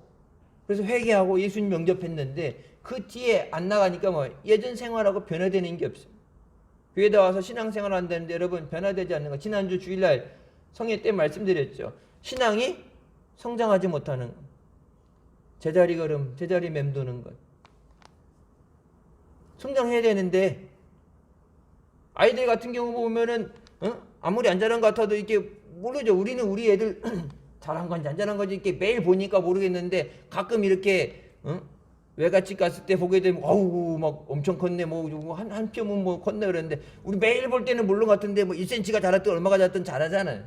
그래서 회개하고 예수님 영접했는데 그 뒤에 안 나가니까 뭐 예전 생활하고 변화되는 게 없어요. 교회에 와서 신앙생활 한다는데 여러분 변화되지 않는 거. 지난주 주일날 성회 때 말씀드렸죠. 신앙이 성장하지 못하는 것. 제자리 걸음, 제자리 맴도는 것. 성장해야 되는데 아이들 같은 경우 보면은 아무리 안 잘한 것 같아도 이렇게 모르죠. 우리는 우리 애들 잘한 건지 안 잘한 건지 이렇게 매일 보니까 모르겠는데 가끔 이렇게 외갓집 갔을 때 보게 되면 어우 막 엄청 컸네 뭐 한 뼘은 뭐 컸네 그랬는데 우리 매일 볼 때는 물론 같은데 뭐 1cm가 자랐든 얼마가 자랐든 잘하잖아요.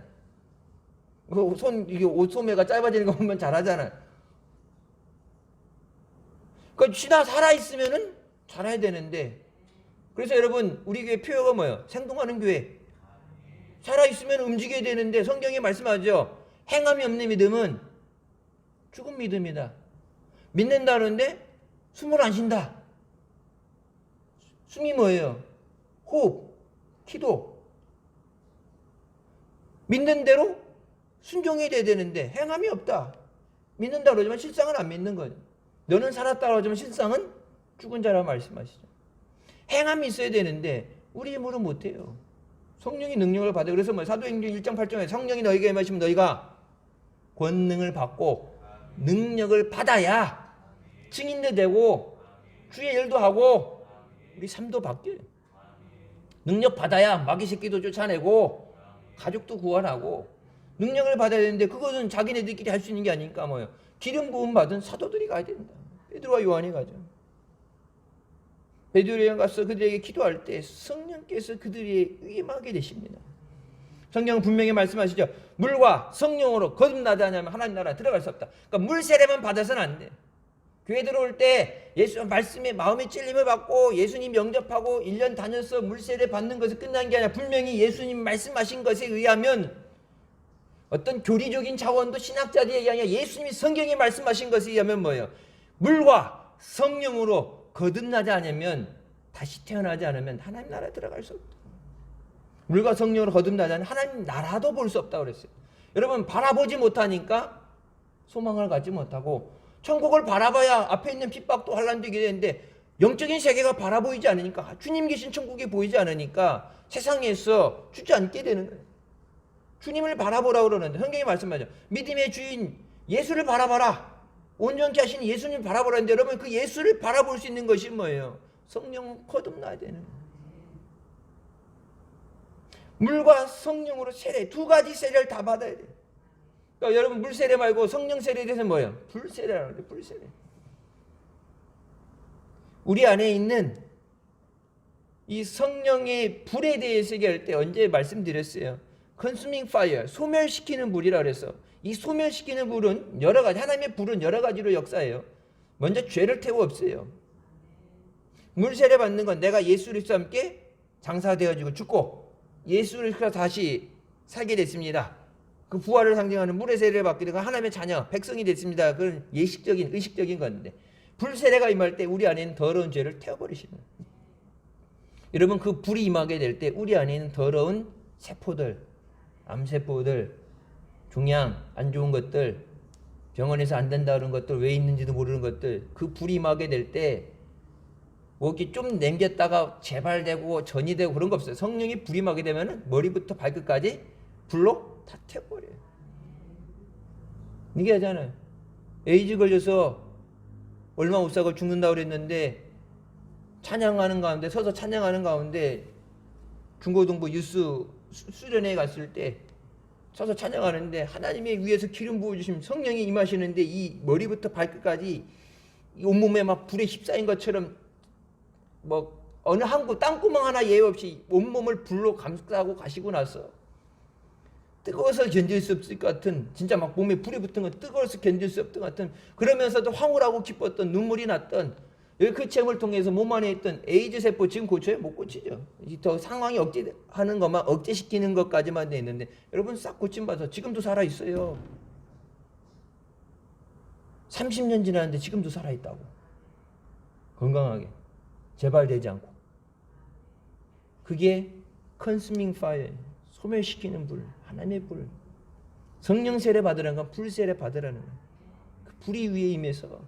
이게 옷 소매가 짧아지는 거 보면 잘하잖아요. 그러니까 신앙 살아있으면은 잘해야 되는데 그래서 여러분 우리 교회 표어가 뭐예요? 생동하는 교회. 살아있으면 움직여야 되는데 성경이 말씀하죠. 행함이 없는 믿음은 죽은 믿음이다. 믿는다는데 숨을 안 쉰다. 숨이 뭐예요? 호흡, 기도. 믿는 대로 순종이 돼야 되는데 행함이 없다. 믿는다 그러지만 실상은 안 믿는 거죠. 너는 살았다 그러지만 실상은 죽은 자라고 말씀하시죠. 행함이 있어야 되는데 우리 힘으로 못해요. 성령이 능력을 받아요. 그래서 뭐 사도행전 1장 8장에 성령이 너희에게 임하시면 너희가 권능을 받고 능력을 받아야 증인도 되고 주의 일도 하고 우리 삶도 바뀌어요. 능력 받아야 마귀 새끼도 쫓아내고 가족도 구원하고 능력을 받아야 되는데 그것은 자기네들끼리 할 수 있는 게 아니니까 뭐예요. 기름 부음 받은 사도들이 가야 된다. 베드로와 요한이 가죠. 베드로에 가서 그들에게 기도할 때 성령께서 그들에게 임하게 되십니다. 성경은 분명히 말씀하시죠. 물과 성령으로 거듭나지 않으면 하나님 나라에 들어갈 수 없다. 그러니까 물 세례만 받아서는 안 돼. 교회 들어올 때 예수 말씀에 마음의 찔림을 받고 예수님 영접하고 1년 다녀서 물 세례 받는 것이 끝난 게 아니라 분명히 예수님 말씀하신 것에 의하면 어떤 교리적인 차원도 신학자들이 아니라 예수님이 성경에 말씀하신 것에 의하면 뭐예요? 물과 성령으로 거듭나지 않으면 다시 태어나지 않으면 하나님 나라에 들어갈 수 없다. 물과 성령으로 거듭나지 않으면 하나님 나라도 볼 수 없다고 그랬어요. 여러분 바라보지 못하니까 소망을 갖지 못하고 천국을 바라봐야 앞에 있는 핍박도 환란도 이게 되는데 영적인 세계가 바라보이지 않으니까 주님 계신 천국이 보이지 않으니까 세상에서 주저앉게 되는 거예요. 주님을 바라보라고 그러는데 성경이 말씀하죠. 믿음의 주인 예수를 바라봐라. 온전케 하신 예수님을 바라보라는데 여러분 그 예수를 바라볼 수 있는 것이 뭐예요? 성령 거듭나야 되는 거예요. 물과 성령으로 세례 두 가지 세례를 다 받아야 돼요. 그러니까 여러분 물 세례 말고 성령 세례에 대해서 뭐예요? 불 세례라는 거예요. 불 세례. 우리 안에 있는 이 성령의 불에 대해서 얘기할 때 언제 말씀드렸어요? consuming fire, 소멸시키는 불이라 그래서 이 소멸시키는 불은 여러 가지, 하나님의 불은 여러 가지로 역사해요. 먼저 죄를 태워 없애요. 물 세례 받는 건 내가 예수 그리스도와 함께 장사되어지고 죽고 예수 그리스도가 다시 살게 됐습니다. 그 부활을 상징하는 물의 세례를 받게 되고 하나님의 자녀, 백성이 됐습니다. 그건 예식적인, 의식적인 건데 불 세례가 임할 때 우리 안에 있는 더러운 죄를 태워버리시는 거예요. 여러분 그 불이 임하게 될 때 우리 안에 있는 더러운 세포들, 암세포들, 종양, 안 좋은 것들, 병원에서 안 된다 그런 것들, 왜 있는지도 모르는 것들, 그 불이 임하게 될 때 뭐 이렇게 좀 남겼다가 재발되고 전이 되고 그런 거 없어요. 성령이 불이 임하게 되면 머리부터 발끝까지 불로 다 태워버려요. 이게 하잖아요. 에이즈 걸려서 얼마 못 사고 죽는다고 그랬는데 찬양하는 가운데 서서 찬양하는 가운데 중고등부 유스 수련회 갔을 때 서서 찬양하는데 하나님의 위에서 기름 부어주시면 성령이 임하시는데 이 머리부터 발끝까지 이 온몸에 막 불에 휩싸인 것처럼 뭐 어느 항구 땅구멍 하나 예외 없이 온몸을 불로 감싸고 가시고 나서 뜨거워서 견딜 수 없을 것 같은 진짜 막 몸에 불이 붙은 건 뜨거워서 견딜 수 없던 것 같은 그러면서도 황홀하고 기뻤던 눈물이 났던 그 체험을 통해서 몸 안에 있던 에이즈 세포 지금 고쳐요? 못 고치죠. 더 상황이 억제하는 것만 억제시키는 것까지만 돼 있는데 여러분 싹 고침받아서 지금도 살아있어요. 30년 지났는데 지금도 살아있다고. 건강하게 재발되지 않고. 그게 consuming fire, 소멸시키는 불, 하나님의 불. 성령 세례 받으라는 건 불 세례 받으라는 거예요. 그 불이 위에 임해서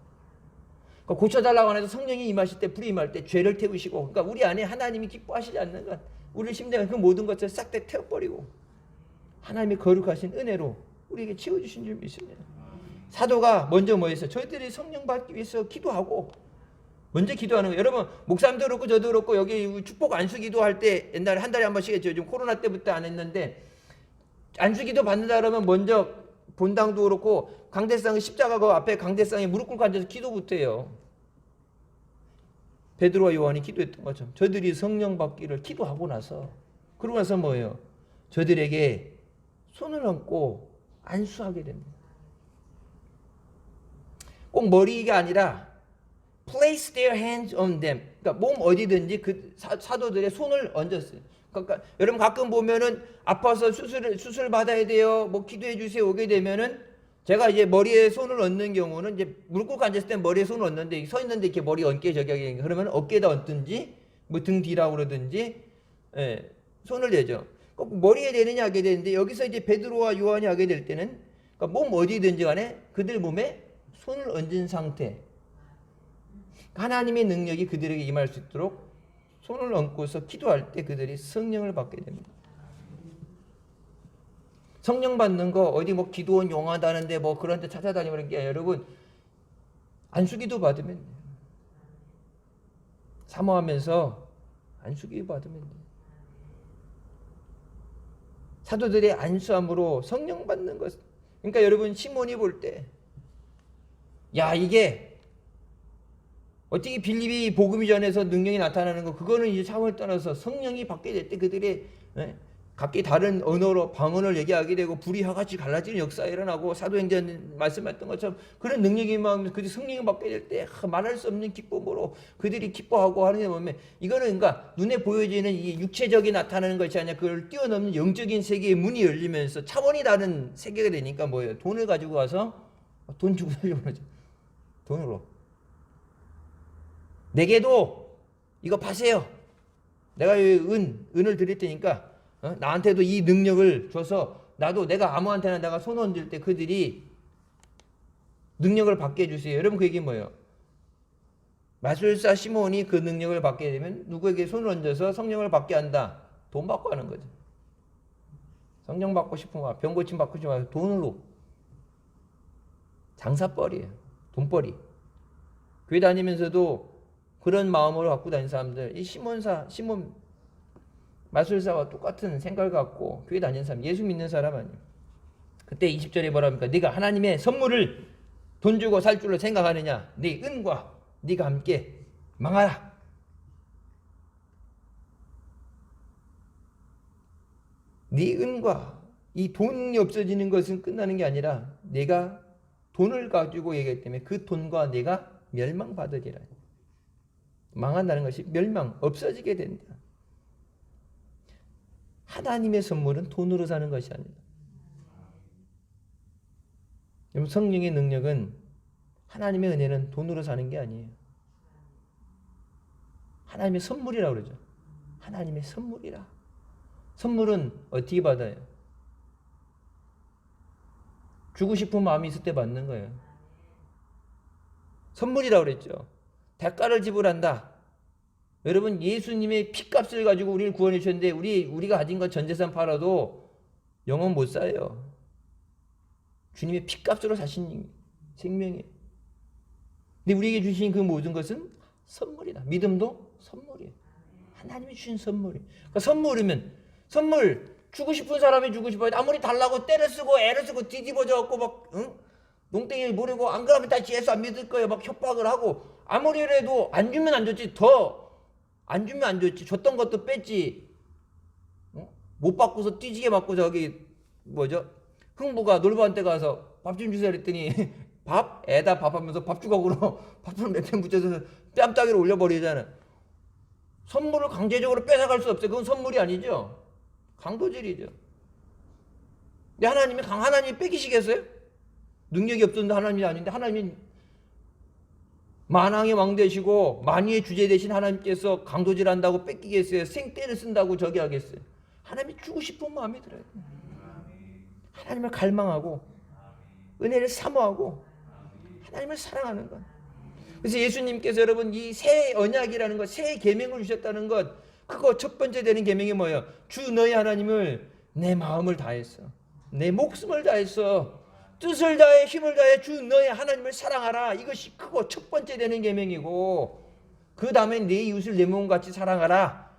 고쳐달라고 해서 성령이 임하실 때 불이 임할 때 죄를 태우시고 그러니까 우리 안에 하나님이 기뻐하시지 않는 것 우리를 심장한 그 모든 것을 싹 다 태워버리고 하나님의 거룩하신 은혜로 우리에게 채워주신 줄 믿습니다. 사도가 먼저 뭐 했어요? 저희들이 성령 받기 위해서 기도하고 먼저 기도하는 거예요. 여러분 목사님도 그렇고 저도 그렇고 여기 축복 안수기도 할 때 옛날에 한 달에 한 번씩 했죠. 요즘 코로나 때부터 안 했는데 안수기도 받는다 그러면 먼저 본당도 그렇고 강대상 십자가 그 앞에 강대상에 무릎 꿇고 앉아서 기도부터 해요. 베드로와 요한이 기도했던 것처럼 저들이 성령 받기를 기도하고 나서 그러고 나서 뭐예요? 저들에게 손을 얹고 안수하게 됩니다. 꼭 머리가 아니라 place their hands on them. 그러니까 몸 어디든지 그 사도들의 손을 얹었어요. 그러니까 여러분 가끔 보면은 아파서 수술 받아야 돼요. 뭐 기도해 주세요. 오게 되면은 제가 이제 머리에 손을 얹는 경우는 이제 무릎 꿇고 앉았을 때 머리에 손을 얹는데 서 있는데 이렇게 머리 얹게 저기 그러면 어깨에다 얹든지 뭐 등 뒤라고 그러든지 손을 대죠. 꼭 머리에 대느냐 하게 되는데 여기서 이제 베드로와 요한이 하게 될 때는 그러니까 몸 어디든지 간에 그들 몸에 손을 얹은 상태. 하나님의 능력이 그들에게 임할 수 있도록 손을 얹고서 기도할 때 그들이 성령을 받게 됩니다. 성령 받는 거 어디 뭐 기도원 용하다는데 뭐 그런 데 찾아다니는 게 여러분 안수기도 받으면 돼요. 사모하면서 안수기 받으면 돼요. 사도들의 안수함으로 성령 받는 것. 그러니까 여러분 시몬이 볼 때 야 이게 어떻게 빌립이 복음이 전해서 능력이 나타나는 거 그거는 이제 차원을 떠나서 성령이 받게 될 때 그들의 각기 다른 언어로 방언을 얘기하게 되고 불이 화같이 갈라지는 역사가 일어나고 사도행전 말씀했던 것처럼 그런 능력이 임하면 그들이 성령을 받게 될 때 말할 수 없는 기쁨으로 그들이 기뻐하고 하는 데 보면 이거는 그러니까 눈에 보여지는 이 육체적인 나타나는 것이 아니라 그걸 뛰어넘는 영적인 세계의 문이 열리면서 차원이 다른 세계가 되니까 뭐예요? 돈을 가지고 가서 돈 주고 살려고 그러죠. 돈으로. 내게도 이거 파세요. 내가 은을 드릴 테니까 나한테도 이 능력을 줘서 나도 내가 아무한테나 내가 손 얹을 때 그들이 능력을 받게 해주세요. 여러분 그 얘기 뭐예요? 마술사 시몬이 그 능력을 받게 되면 누구에게 손을 얹어서 성령을 받게 한다. 돈 받고 하는 거죠. 성령 받고 싶으면 병 고침 받고 싶으면 돈으로. 장사벌이에요. 돈벌이. 교회 다니면서도 그런 마음으로 갖고 다니는 사람들, 이 시몬 마술사와 똑같은 생각을 갖고 교회 다니는 사람, 예수 믿는 사람 아니에요. 그때 20절에 뭐라 합니까? 네가 하나님의 선물을 돈 주고 살 줄로 생각하느냐? 네 은과 네가 함께 망하라. 네 은과 이 돈이 없어지는 것은 끝나는 게 아니라 내가 돈을 가지고 얘기하기 때문에 그 돈과 내가 멸망받으리라. 망한다는 것이 멸망, 없어지게 된다. 하나님의 선물은 돈으로 사는 것이 아니다. 여러분 성령의 능력은 하나님의 은혜는 돈으로 사는 게 아니에요. 하나님의 선물이라고 그러죠. 하나님의 선물이라. 선물은 어떻게 받아요? 주고 싶은 마음이 있을 때 받는 거예요. 선물이라고 그랬죠. 대가를 지불한다. 여러분 예수님의 피값을 가지고 우리를 구원해 주셨는데 우리가 가진 것 전 재산 팔아도 영원 못 사요. 주님의 피값으로 사신 생명이에요. 근데 우리에게 주신 그 모든 것은 선물이다. 믿음도 선물이에요. 하나님이 주신 선물이에요. 그러니까 선물이면 선물 주고 싶은 사람이 주고 싶어요. 아무리 달라고 때를 쓰고 애를 쓰고 뒤집어져 갖고 막 농땡이를 모르고 안 그러면 다시 예수 안 믿을 거예요. 막 협박을 하고 아무리 해도 안 주면 안 줬지. 더 안 주면 안 줬지. 줬던 것도 뺐지. 못 받고서 뒤지게 맞고 저기 뭐죠? 흥부가 놀부한테 가서 밥 좀 주세요 그랬더니 밥? 애다 밥 하면서 밥 주걱으로 밥을 몇 편 붙여서 뺨따기로 올려버리잖아. 선물을 강제적으로 뺏어갈 수 없어요. 그건 선물이 아니죠. 강도질이죠. 근데 하나님이 뺏기시겠어요? 능력이 없었는데 하나님이 아닌데 하나님이 만왕의 왕 되시고 만유의 주제 되신 하나님께서 강도질한다고 뺏기겠어요? 생떼를 쓴다고 저기 하겠어요? 하나님이 주고 싶은 마음이 들어요. 하나님을 갈망하고 은혜를 사모하고 하나님을 사랑하는 것. 그래서 예수님께서 여러분 이 새 언약이라는 것, 새 계명을 주셨다는 것, 그거 첫 번째 되는 계명이 뭐예요? 주 너희 하나님을 내 마음을 다해서 내 목숨을 다해서 뜻을 다해 힘을 다해 주 너희 하나님을 사랑하라. 이것이 크고 첫 번째 되는 계명이고 그 다음에 내 이웃을 내 몸같이 사랑하라.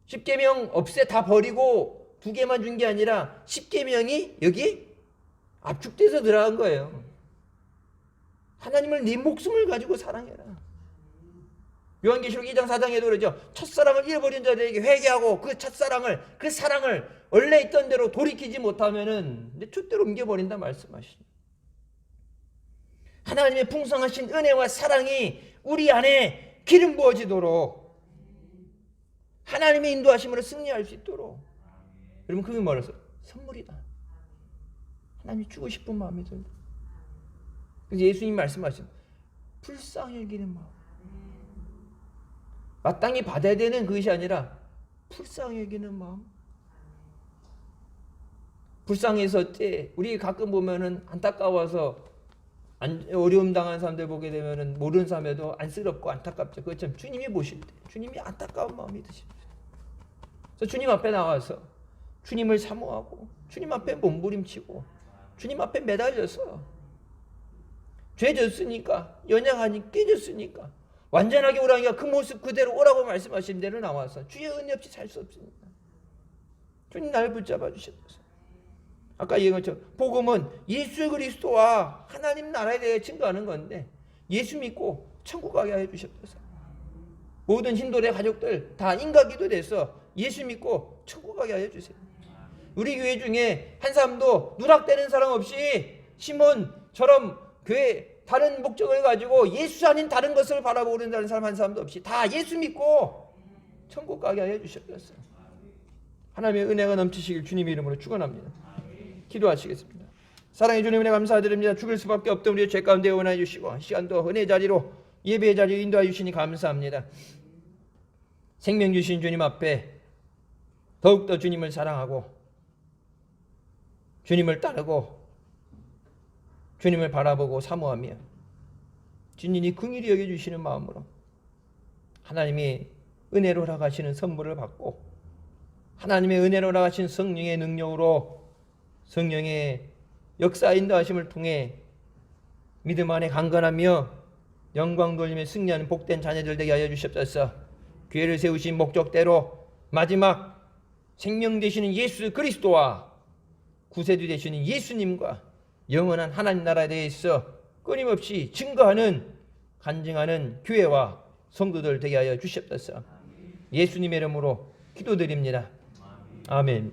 10계명 없애 다 버리고 2개만 준 게 아니라 10계명이 여기 압축돼서 들어간 거예요. 하나님을 네 목숨을 가지고 사랑해라. 요한계시록 2장 4장에도 그러죠. 첫사랑을 잃어버린 자들에게 회개하고 그 첫사랑을 그 사랑을 원래 있던 대로 돌이키지 못하면은 내 촛대로 옮겨버린다 말씀하시죠. 하나님의 풍성하신 은혜와 사랑이 우리 안에 기름 부어지도록 하나님의 인도하심으로 승리할 수 있도록. 여러분 그게 뭐라서? 선물이다. 하나님이 주고 싶은 마음이 들다. 그래서 예수님 말씀하신 불쌍히 여기는 마음. 마땅히 받아야 되는 그것이 아니라 불쌍히 여기는 마음. 불쌍해서 우리 가끔 보면은 안타까워서 어려움 당한 사람들 보게 되면은 모르는 사람에도 안쓰럽고 안타깝죠. 그것처럼 주님이 보실 때 주님이 안타까운 마음이 드십니다. 그래서 주님 앞에 나와서 주님을 사모하고 주님 앞에 몸부림치고 주님 앞에 매달려서 죄 졌으니까 연약하니 깨졌으니까 완전하게 오라니까 그 모습 그대로 오라고 말씀하신 대로 나와서 주의 은혜 없이 살 수 없습니다. 주님 나를 붙잡아 주셨어요. 아까 얘기한 것처럼 복음은 예수 그리스도와 하나님 나라에 대해 증거하는 건데 예수 믿고 천국 가게 해 주셨어요. 모든 신도의 가족들 다 인가기도 돼서 예수 믿고 천국 가게 해 주세요. 우리 교회 중에 한 사람도 누락되는 사람 없이 시몬처럼 교회 다른 목적을 가지고 예수 아닌 다른 것을 바라보는 사람 한 사람도 없이 다 예수 믿고 천국 가게 하여 주셨어요. 하나님의 은혜가 넘치시길 주님의 이름으로 축원합니다. 기도하시겠습니다. 사랑해 주님 은혜 감사드립니다. 죽을 수밖에 없던 우리의 죄 가운데 원하여 주시고 시간도 은혜 자리로 예배의 자리로 인도하여 주시니 감사합니다. 생명 주신 주님 앞에 더욱더 주님을 사랑하고 주님을 따르고 주님을 바라보고 사모하며 주님이 긍휼히 여겨주시는 마음으로 하나님이 은혜로 허락하시는 선물을 받고 하나님의 은혜로 허락하신 성령의 능력으로 성령의 역사 인도하심을 통해 믿음 안에 강건하며 영광 돌리며 승리하는 복된 자녀들 되게 하여 주시옵소서. 교회를 세우신 목적대로 마지막 생명 되시는 예수 그리스도와 구세주 되시는 예수님과 영원한 하나님 나라에 대해서 끊임없이 증거하는 간증하는 교회와 성도들 되게 하여 주시옵소서. 예수님의 이름으로 기도드립니다. 아멘.